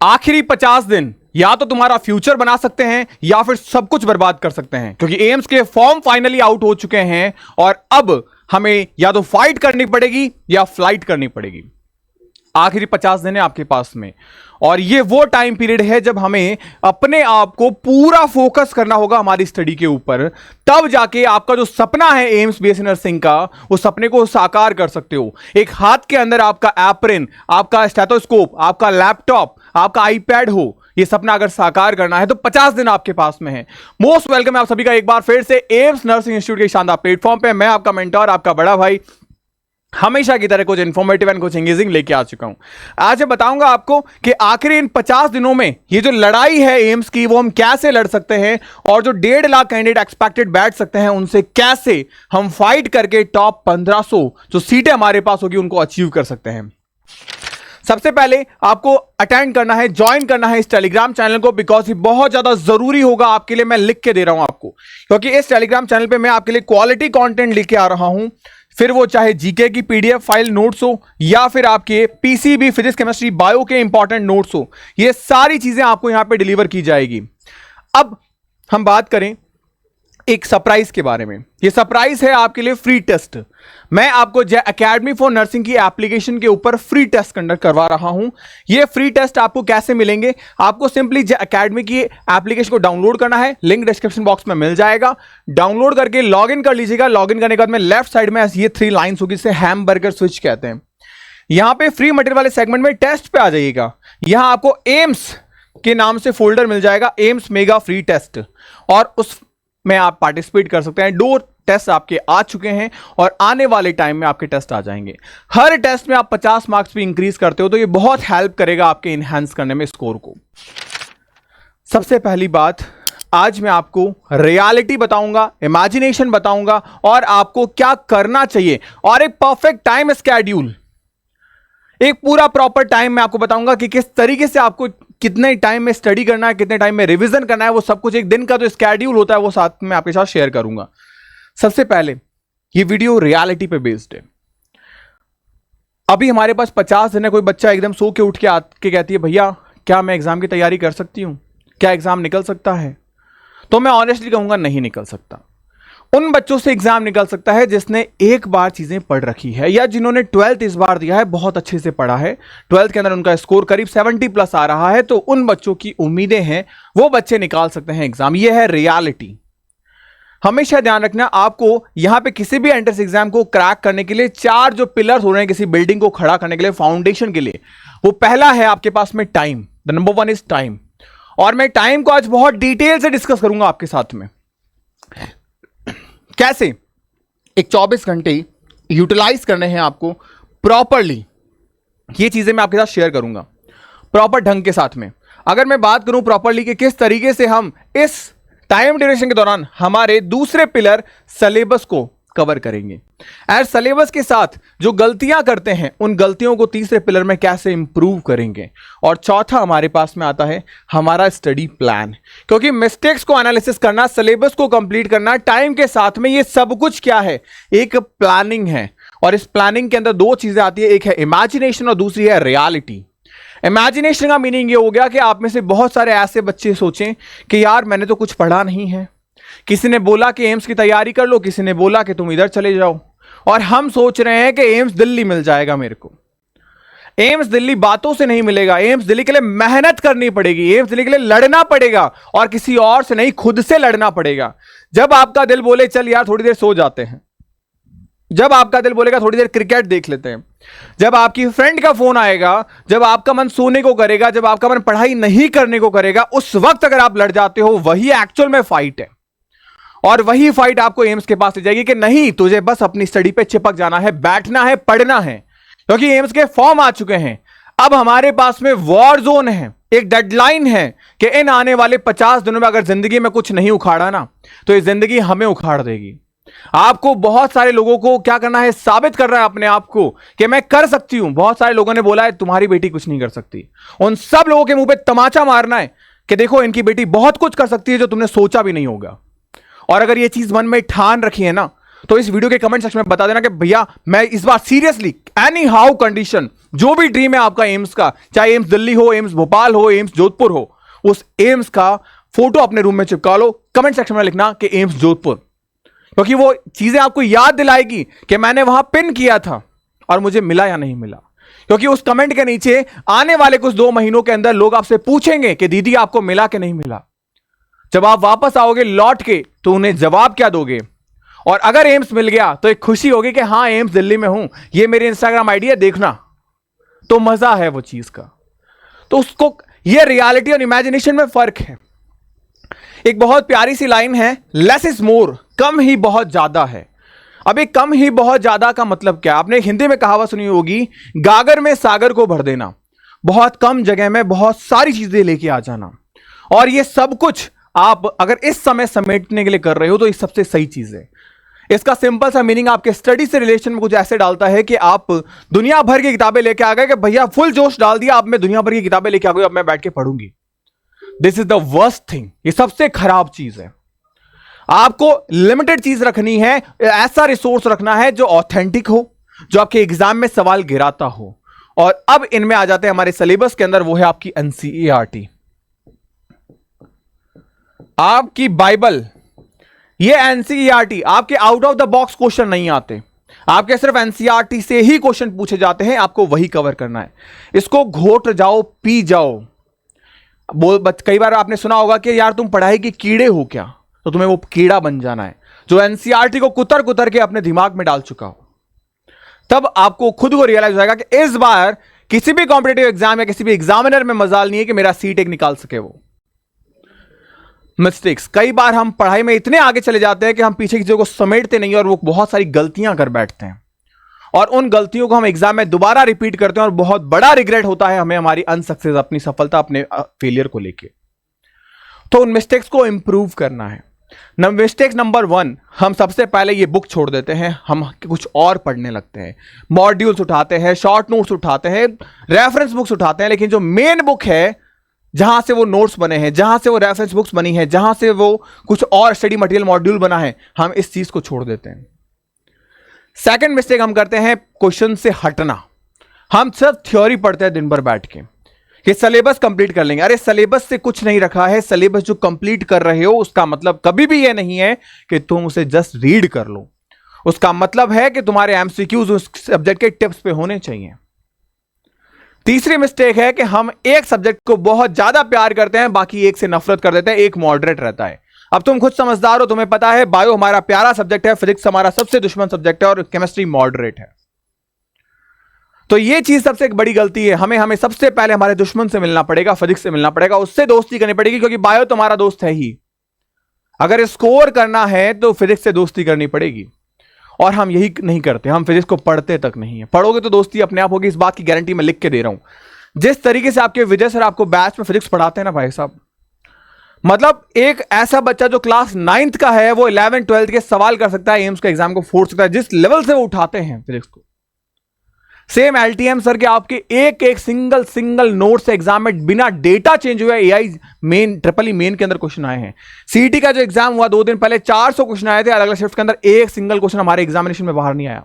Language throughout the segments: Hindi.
आखिरी 50 दिन या तो तुम्हारा फ्यूचर बना सकते हैं या फिर सब कुछ बर्बाद कर सकते हैं, क्योंकि एम्स के फॉर्म फाइनली आउट हो चुके हैं और अब हमें या तो फाइट करनी पड़ेगी या फ्लाइट करनी पड़ेगी। आखिरी 50 दिन है आपके पास में और ये वो टाइम पीरियड है जब हमें अपने आप को पूरा फोकस करना होगा हमारी स्टडी के ऊपर, तब जाके आपका जो सपना है एम्स बीएससी नर्सिंग का, वो सपने को साकार कर सकते हो। एक हाथ के अंदर आपका एप्रन, आपका स्टेथोस्कोप, आपका लैपटॉप, आपका आईपैड हो, ये सपना अगर साकार करना है तो 50 दिन आपके पास में है। मोस्ट वेलकम है आप सभी का एक बार फिर से एम्स नर्सिंग इंस्टीट्यूट के शानदार प्लेटफॉर्म पे। मैं आपका मेंटर, आपका बड़ा भाई, हमेशा की तरह कुछ इन्फॉर्मेटिव एंड कुछ एंगेजिंग लेके आ चुका हूं। आज मैं बताऊंगा आपको कि आखिर इन 50 दिनों में ये जो लड़ाई है एम्स की, वो हम कैसे लड़ सकते हैं और जो 1.5 लाख कैंडिडेट एक्सपेक्टेड बैठ सकते हैं उनसे कैसे हम फाइट करके टॉप 1500 जो सीटें हमारे पास होगी उनको अचीव कर सकते हैं। सबसे पहले आपको अटेंड करना है, ज्वाइन करना है इस टेलीग्राम चैनल को, बिकॉज ये बहुत ज्यादा जरूरी होगा आपके लिए। मैं लिख के दे रहा हूं आपको, क्योंकि इस टेलीग्राम चैनल पे मैं आपके लिए क्वालिटी कंटेंट लेके आ रहा हूं। फिर वो चाहे जीके की पीडीएफ फाइल नोट्स हो या फिर आपके पीसीबी, फिजिक्स, केमिस्ट्री, बायो के इंपॉर्टेंट नोट्स हो, ये सारी चीजें आपको यहां पे डिलीवर की जाएगी। अब हम बात करें एक सरप्राइज के बारे में। ये सरप्राइज है आपके लिए फ्री टेस्ट। मैं आपको जे एकेडमी फॉर नर्सिंग की एप्लीकेशन के ऊपर फ्री टेस्ट कंडक्ट करवा रहा हूं। ये फ्री टेस्ट आपको कैसे मिलेंगे? आपको सिंपली जे एकेडमी की एप्लीकेशन को डाउनलोड करना है, लिंक डिस्क्रिप्शन बॉक्स में मिल जाएगा। डाउनलोड करके लॉगिन कर लीजिएगा। लॉगिन करने के बाद में लेफ्ट साइड में ये 3 लाइन्स होगी, इसे हैमबर्गर स्विच कहते हैं। यहां पे फ्री मटेरियल वाले सेगमेंट में टेस्ट पे आ जाइएगा। यहां आपको एम्स के नाम से फोल्डर मिल जाएगा, एम्स मेगा फ्री टेस्ट, और उस में आप पार्टिसिपेट कर सकते हैं। 2 टेस्ट आपके आ चुके हैं और आने वाले टाइम में आपके टेस्ट आ जाएंगे। हर टेस्ट में आप 50 मार्क्स भी इंक्रीज करते हो तो ये बहुत हेल्प करेगा आपके इनहैंस करने में स्कोर को। सबसे पहली बात, आज मैं आपको रियलिटी बताऊंगा, इमेजिनेशन बताऊंगा और आपको क्या करना चाहिए, और एक परफेक्ट टाइम स्केड्यूल, एक पूरा प्रॉपर टाइम मैं आपको बताऊंगा कि किस तरीके से आपको कितने टाइम में स्टडी करना है, कितने टाइम में रिवीजन करना है, वो सब कुछ एक दिन का जो स्केड्यूल होता है वो साथ में आपके साथ शेयर करूंगा। सबसे पहले ये वीडियो रियलिटी पे बेस्ड है। अभी हमारे पास 50 दिन है। कोई बच्चा एकदम सो के उठ के आके कहती है भैया क्या मैं एग्जाम की तैयारी कर सकती हूं, क्या एग्जाम निकल सकता है? तो मैं ऑनेस्टली कहूंगा नहीं निकल सकता। उन बच्चों से एग्जाम निकल सकता है जिसने एक बार चीजें पढ़ रखी है या जिन्होंने 12th इस बार दिया है, बहुत अच्छे से पढ़ा है, 12th के अंदर उनका स्कोर करीब 70+ आ रहा है, तो उन बच्चों की उम्मीदें हैं वो बच्चे निकाल सकते हैं एग्जाम। ये है रियलिटी। हमेशा ध्यान रखना, आपको यहां पे किसी भी एंट्रेंस एग्जाम को क्रैक करने के लिए 4 जो पिलर्स हो रहे हैं किसी बिल्डिंग को खड़ा करने के लिए, फाउंडेशन के लिए, वो पहला है आपके पास में time. The number 1 is time. और मैं टाइम को आज बहुत डिटेल से डिस्कस करूंगा आपके साथ में। कैसे एक 24 घंटे यूटिलाइज करने हैं आपको प्रॉपरली, ये चीजें मैं आपके साथ शेयर करूंगा प्रॉपर ढंग के साथ में। अगर मैं बात करूं प्रॉपरली कि किस तरीके से हम इस टाइम ड्यूरेशन के दौरान हमारे दूसरे पिलर सिलेबस को कवर करेंगे, एज सिलेबस के साथ जो गलतियां करते हैं उन गलतियों को तीसरे पिलर में कैसे इंप्रूव करेंगे, और चौथा हमारे पास में आता है हमारा स्टडी प्लान। क्योंकि मिस्टेक्स को एनालिसिस करना, सिलेबस को कंप्लीट करना टाइम के साथ में, ये सब कुछ क्या है? एक प्लानिंग है। और इस प्लानिंग के अंदर 2 चीजें आती है, एक है इमेजिनेशन और दूसरी है रियलिटी। इमेजिनेशन का मीनिंग ये हो गया कि आप में से बहुत सारे ऐसे बच्चे सोचें कि यार मैंने तो कुछ पढ़ा नहीं है, किसी ने बोला कि एम्स की तैयारी कर लो, किसी ने बोला कि तुम इधर चले जाओ, और हम सोच रहे हैं कि एम्स दिल्ली मिल जाएगा मेरे को। एम्स दिल्ली बातों से नहीं मिलेगा। एम्स दिल्ली के लिए मेहनत करनी पड़ेगी, एम्स दिल्ली के लिए लड़ना पड़ेगा, और किसी और से नहीं, खुद से लड़ना पड़ेगा। जब आपका दिल बोले चल यार थोड़ी देर सो जाते हैं, जब आपका दिल बोलेगा थोड़ी देर क्रिकेट देख लेते हैं, जब आपकी फ्रेंड का फोन आएगा, जब आपका मन सोने को करेगा, जब आपका मन पढ़ाई नहीं करने को करेगा, उस वक्त अगर आप लड़ जाते हो, वही एक्चुअल में फाइट है। और वही फाइट आपको एम्स के पास ले जाएगी कि नहीं तुझे बस अपनी स्टडी पे चिपक जाना है, बैठना है, पढ़ना है। क्योंकि एम्स के फॉर्म आ चुके हैं। अब हमारे पास में वॉर जोन है, एक डेडलाइन है कि इन आने वाले 50 दिनों में अगर जिंदगी में कुछ नहीं उखाड़ा ना, तो ये जिंदगी हमें उखाड़ देगी। आपको बहुत सारे लोगों को क्या करना है? साबित कर रहा है अपने आप को कि मैं कर सकती हूं। बहुत सारे लोगों ने बोला है तुम्हारी बेटी कुछ नहीं कर सकती। उन सब लोगों के मुंह पे तमाचा मारना है कि देखो इनकी बेटी बहुत कुछ कर सकती है जो तुमने सोचा भी नहीं होगा। और अगर ये चीज मन में ठान रखी है ना, तो इस वीडियो के कमेंट सेक्शन में बता देना कि भैया मैं इस बार सीरियसली एनी हाउ कंडीशन जो भी ड्रीम है आपका एम्स का, चाहे एम्स दिल्ली हो, एम्स भोपाल हो, एम्स जोधपुर हो, उस एम्स का फोटो अपने रूम में चिपका लो। कमेंट सेक्शन में लिखना कि एम्स जोधपुर, क्योंकि वो चीजें आपको याद दिलाएगी कि मैंने वहां पिन किया था और मुझे मिला या नहीं मिला। क्योंकि उस कमेंट के नीचे आने वाले कुछ 2 महीनों के अंदर लोग आपसे पूछेंगे कि दीदी आपको मिला कि नहीं मिला। जब आप वापस आओगे लौट के तो उन्हें जवाब क्या दोगे? और अगर एम्स मिल गया तो एक खुशी होगी कि हाँ एम्स दिल्ली में हूं, ये मेरी इंस्टाग्राम आईडी है, देखना। तो मजा है वो चीज का। तो उसको, ये रियलिटी और इमेजिनेशन में फर्क है। एक बहुत प्यारी सी लाइन है, लेस इज मोर, कम ही बहुत ज्यादा है। अब एक कम ही बहुत ज्यादा का मतलब क्या? आपने हिंदी में कहावत सुनी होगी, गागर में सागर को भर देना। बहुत कम जगह में बहुत सारी चीजें लेके आ जाना। और ये सब कुछ आप अगर इस समय समेटने के लिए कर रहे हो तो ये सबसे सही चीज है। इसका सिंपल सा मीनिंग आपके स्टडी से रिलेशन में कुछ ऐसे डालता है कि आप दुनिया भर की किताबें लेके आ गए कि भैया फुल जोश डाल दिया, अब मैं दुनिया भर की किताबें लेके आ गई, अब मैं बैठ के पढ़ूंगी। This is the worst thing, ये सबसे खराब चीज है। आपको लिमिटेड चीज रखनी है, ऐसा रिसोर्स रखना है जो ऑथेंटिक हो, जो आपके एग्जाम में सवाल गिराता हो। और अब इनमें आ जाते हैं हमारे सिलेबस के अंदर, वो है आपकी एनसीईआरटी, आपकी बाइबल। ये एनसीईआरटी आपके out of the box question नहीं आते, आपके सिर्फ एनसीईआरटी से ही क्वेश्चन पूछे जाते हैं, आपको वही कवर करना है। इसको घोट जाओ, पी जाओ। कई बार आपने सुना होगा कि यार तुम पढ़ाई के कीड़े हो क्या, तो तुम्हें वो कीड़ा बन जाना है जो एनसीईआरटी को कुतर कुतर के अपने दिमाग में डाल चुका हो। तब आपको खुद को रियलाइज होगा कि इस बार किसी भी कॉम्पिटेटिव एग्जाम या किसी भी एग्जामिनर में मजाल नहीं है कि मेरा सीट एक निकाल सके। वो मिस्टेक्स, कई बार हम पढ़ाई में इतने आगे चले जाते हैं कि हम पीछे की चीजों को समेटते नहीं और वो बहुत सारी गलतियां कर बैठते हैं, और उन गलतियों को हम एग्जाम में दोबारा रिपीट करते हैं और बहुत बड़ा रिग्रेट होता है हमें हमारी अनसक्सेस, अपनी सफलता, अपने फेलियर को लेके। तो उन मिस्टेक्स को इंप्रूव करना है। मिस्टेक नंबर 1, हम सबसे पहले ये बुक छोड़ देते हैं, हम कुछ और पढ़ने लगते हैं, मॉड्यूल्स उठाते हैं, शॉर्ट नोट्स उठाते हैं, रेफरेंस बुक्स उठाते हैं, लेकिन जो मेन बुक है जहां से वो नोट्स बने हैं, जहां से वो रेफरेंस बुक्स बनी है, जहां से वो कुछ और स्टडी मटेरियल मॉड्यूल बना है, हम इस चीज को छोड़ देते हैं। सेकंड मिस्टेक हम करते हैं क्वेश्चन से हटना। हम सिर्फ थ्योरी पढ़ते हैं दिन भर बैठ के कि सिलेबस कंप्लीट कर लेंगे। अरे सिलेबस से कुछ नहीं रखा है, सिलेबस जो कंप्लीट कर रहे हो उसका मतलब कभी भी यह नहीं है कि तुम उसे जस्ट रीड कर लो। उसका मतलब है कि तुम्हारे एमसीक्यूज उस सब्जेक्ट के टिप्स पे होने चाहिए। तीसरी मिस्टेक है कि हम एक सब्जेक्ट को बहुत ज्यादा प्यार करते हैं, बाकी एक से नफरत कर देते हैं, एक मॉडरेट रहता है। अब तुम खुद समझदार हो, तुम्हें पता है बायो हमारा प्यारा सब्जेक्ट है, फिजिक्स हमारा सबसे दुश्मन सब्जेक्ट है, और केमिस्ट्री मॉडरेट है। तो ये चीज सबसे एक बड़ी गलती है। हमें सबसे पहले हमारे दुश्मन से मिलना पड़ेगा, फिजिक्स से मिलना पड़ेगा, उससे दोस्ती करनी पड़ेगी, क्योंकि बायो तुम्हारा दोस्त है ही। अगर स्कोर करना है तो फिजिक्स से दोस्ती करनी पड़ेगी, और हम यही नहीं करते। हम फिजिक्स को पढ़ते तक नहीं है। पढ़ोगे तो दोस्ती अपने आप होगी, इस बात की गारंटी मैं लिख के दे रहा हूं। जिस तरीके से आपके विजय सर आपको बैच में फिजिक्स पढ़ाते हैं ना भाई साहब, मतलब एक ऐसा बच्चा जो क्लास 9th का है वो 11th 12th के सवाल कर सकता है, एम्स के एग्जाम को फोड़ सकता है, जिस लेवल से वो उठाते हैं फिजिक्स को। सेम एलटीएम सर के आपके एक एक सिंगल नोट से एग्जाम में बिना डेटा चेंज हुए AI main triple E main के अंदर क्वेश्चन आए हैं। सीईटी का जो एग्जाम हुआ 2 दिन पहले 400 क्वेश्चन आए थे अलग अलग शिफ्ट के अंदर, एक सिंगल क्वेश्चन हमारे एग्जामिनेशन में बाहर नहीं आया।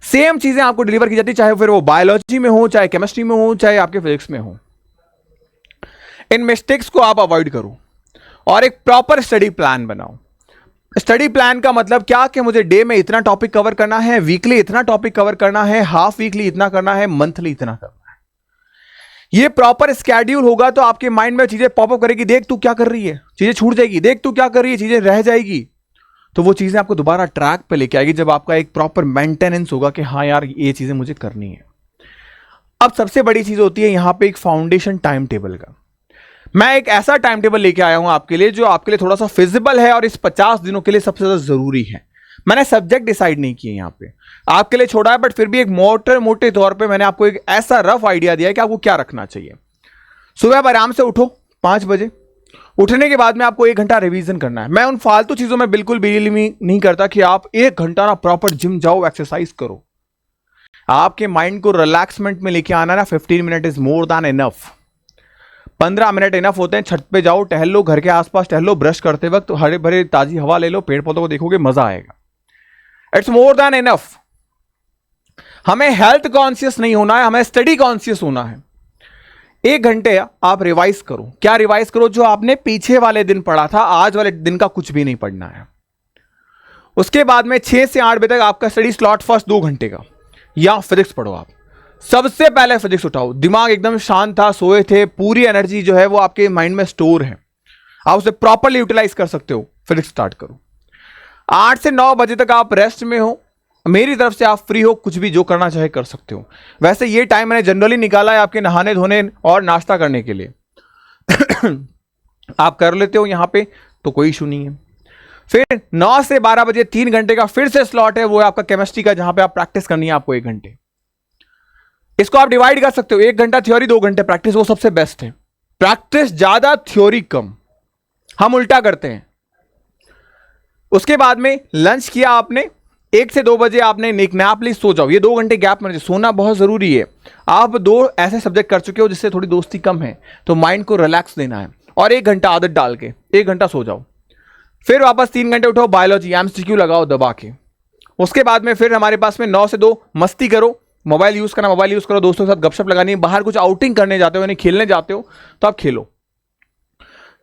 सेम चीजें आपको डिलीवर की जाती, चाहे फिर वो बायोलॉजी में हो, चाहे केमिस्ट्री में हो, चाहे आपके फिजिक्स में हो। इन मिस्टेक्स को आप अवॉइड करो और एक प्रॉपर स्टडी प्लान बनाओ। स्टडी प्लान का मतलब क्या कि मुझे डे में इतना टॉपिक कवर करना है, वीकली इतना टॉपिक कवर करना है, हाफ वीकली इतना करना है, मंथली इतना करना है। ये प्रॉपर स्केड्यूल होगा तो आपके माइंड में चीजें पॉपअप करेगी, देख तू क्या कर रही है, चीजें छूट जाएगी, देख तू क्या कर रही है, चीजें रह जाएगी। तो वो चीजें आपको दोबारा ट्रैक पे लेके आएगी जब आपका एक प्रॉपर मेंटेनेंस होगा कि हाँ यार ये चीजें मुझे करनी है। अब सबसे बड़ी चीज होती है यहां पे एक फाउंडेशन टाइम टेबल का। मैं एक ऐसा टाइम टेबल लेके आया हूं आपके लिए जो आपके लिए थोड़ा सा फिजिबल है और इस 50 दिनों के लिए सबसे ज्यादा जरूरी है। मैंने सब्जेक्ट डिसाइड नहीं किए यहां पे, आपके लिए छोड़ा है, बट फिर भी एक मोटे तौर पे मैंने आपको एक ऐसा रफ आइडिया दिया है कि आपको क्या रखना चाहिए। सुबह आप आराम से उठो 5 बजे। उठने के बाद में आपको 1 घंटा रिवीजन करना है। मैं उन फालतू चीजों में बिल्कुल बिलीव नहीं करता कि आप 1 घंटा ना प्रॉपर जिम जाओ, एक्सरसाइज करो। आपके माइंड को रिलैक्समेंट में लेके आना ना 15 minute is more than enough. 15 minute enough होते हैं। छत पे जाओ, टहल लो, घर के आसपास टहल लो, ब्रश करते वक्त हरे भरे ताजी हवा ले लो, पेड़ पौधों को देखोगे, मजा आएगा। It's more than enough. हमें हेल्थ कॉन्शियस नहीं होना है, हमें स्टडी कॉन्शियस होना है। 1 घंटे आप रिवाइज करो। क्या रिवाइज करो? जो आपने पीछे वाले दिन पढ़ा था, आज वाले दिन का कुछ भी नहीं पढ़ना है। उसके बाद में 6 से 8 बजे तक आपका स्टडी स्लॉट फर्स्ट 2 घंटे का, या फिजिक्स पढ़ो। आप सबसे पहले फिजिक्स उठाओ। दिमाग एकदम शांत था, सोए थे, पूरी एनर्जी जो है वो आपके माइंड में स्टोर है, आप उसे प्रॉपरली यूटिलाइज कर सकते हो। फिजिक्स स्टार्ट करो। 8 से 9 बजे तक आप रेस्ट में हो, मेरी तरफ से आप फ्री हो, कुछ भी जो करना चाहे कर सकते हो। वैसे ये टाइम मैंने जनरली निकाला है आपके नहाने धोने और नाश्ता करने के लिए। आप कर लेते हो यहां पे तो कोई इशू नहीं है। फिर 9 से 12 बजे 3 घंटे का फिर से स्लॉट है, वो है आपका केमिस्ट्री का, जहां पे आप प्रैक्टिस करनी है आपको 1 घंटे। इसको आप डिवाइड कर सकते हो, 1 घंटा थ्योरी 2 घंटे प्रैक्टिस, वो सबसे बेस्ट है। प्रैक्टिस ज्यादा थ्योरी कम, हम उल्टा करते हैं। उसके बाद में लंच किया आपने, 1 से 2 बजे आपने एक नैप ली, सो जाओ। ये 2 घंटे गैप में सोना बहुत जरूरी है। आप 2 ऐसे सब्जेक्ट कर चुके हो जिससे थोड़ी दोस्ती कम है, तो माइंड को रिलैक्स देना है, और 1 घंटा आदत डाल के 1 घंटा सो जाओ। फिर वापस 3 घंटे उठो, बायोलॉजी एमसीक्यू लगाओ दबा के। उसके बाद में फिर हमारे पास में 9 से 2 मस्ती करो, मोबाइल यूज करना मोबाइल यूज करो, दोस्तों के साथ गपशप लगानी है, बाहर कुछ आउटिंग करने जाते हो यानी खेलने जाते हो तो आप खेलो।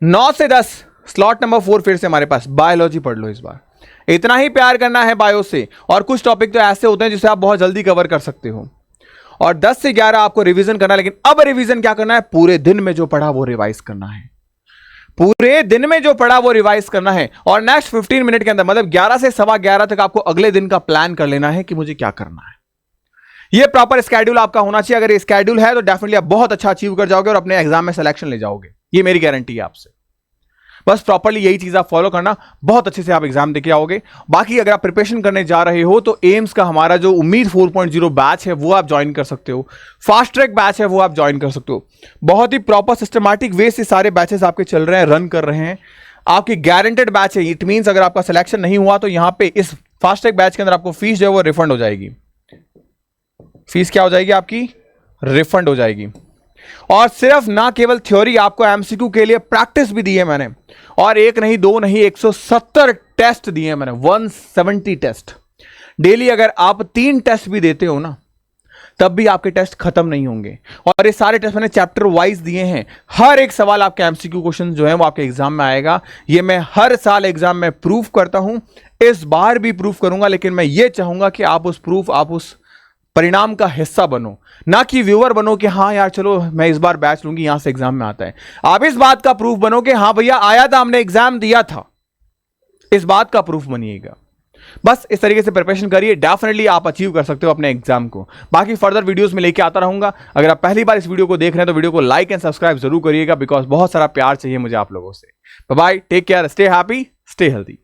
9 से 10 स्लॉट नंबर 4 फिर से हमारे पास बायोलॉजी पढ़ लो। इस बार इतना ही प्यार करना है बायो से, और कुछ टॉपिक तो ऐसे होते हैं जिसे आप बहुत जल्दी कवर कर सकते हो। और 10 से 11 आपको रिवीजन करना है, लेकिन अब रिवीजन क्या करना है? पूरे दिन में जो पढ़ा वो रिवाइज करना है। पूरे दिन में जो पढ़ा वो रिवाइज करना है, और नेक्स्ट 15 मिनट के अंदर, मतलब 11 से 11:15 तक आपको अगले दिन का प्लान कर लेना है कि मुझे क्या करना है। ये प्रॉपर स्केड्यूल आपका होना चाहिए। अगर ये स्केड्यूल है तो डेफिनेटली आप बहुत अच्छा अचीव कर जाओगे और अपने एग्जाम में सिलेक्शन ले जाओगे, ये मेरी गारंटी है आपसे। बस प्रॉपर्ली यही चीज आप फॉलो करना, बहुत अच्छे से आप एग्जाम देके आओगे। बाकी अगर आप प्रिपरेशन करने जा रहे हो तो एम्स का हमारा जो उम्मीद 4.0 बैच है वो आप ज्वाइन कर सकते हो, फास्ट ट्रैक बैच है वो आप ज्वाइन कर सकते हो। बहुत ही प्रॉपर सिस्टमैटिक वे से सारे बैचेस आपके चल रहे हैं, रन कर रहे हैं। आपकी गारंटेड बैच है। इट मीन्स अगर आपका सिलेक्शन नहीं हुआ तो यहां पे इस फास्ट ट्रैक बैच के अंदर आपको फीस जो है वो रिफंड हो जाएगी। फीस क्या हो जाएगी आपकी? रिफंड हो जाएगी। और सिर्फ ना केवल थ्योरी, आपको एमसीक्यू के लिए प्रैक्टिस भी दी है मैंने, और 1 नहीं 2 नहीं 170 टेस्ट दिए हैं मैंने, 170 टेस्ट डेली। अगर आप 3 टेस्ट भी देते हो ना, तब भी आपके टेस्ट खत्म नहीं होंगे। और ये सारे टेस्ट मैंने चैप्टर वाइज दिए हैं। हर एक सवाल आपके एमसीक्यू क्वेश्चन जो है वो आपके एग्जाम में आएगा। ये मैं हर साल एग्जाम में प्रूफ करता हूं, इस बार भी प्रूफ करूंगा। लेकिन मैं ये चाहूंगा कि आप उस परिणाम का हिस्सा बनो, ना कि व्यूअर बनो कि हाँ यार चलो मैं इस बार बैच लूंगी, यहां से एग्जाम में आता है। आप इस बात का प्रूफ बनो कि हाँ भैया आया था, हमने एग्जाम दिया था, इस बात का प्रूफ बनिएगा। बस इस तरीके से प्रिपरेशन करिए, डेफिनेटली आप अचीव कर सकते हो अपने एग्जाम को। बाकी फर्दर वीडियोस में लेके आता रहूंगा। अगर आप पहली बार इस वीडियो को देख रहे हैं तो वीडियो को लाइक एंड सब्सक्राइब जरूर करिएगा, बिकॉज बहुत सारा प्यार चाहिए मुझे आप लोगों से। Bye bye, take care, stay happy, stay healthy.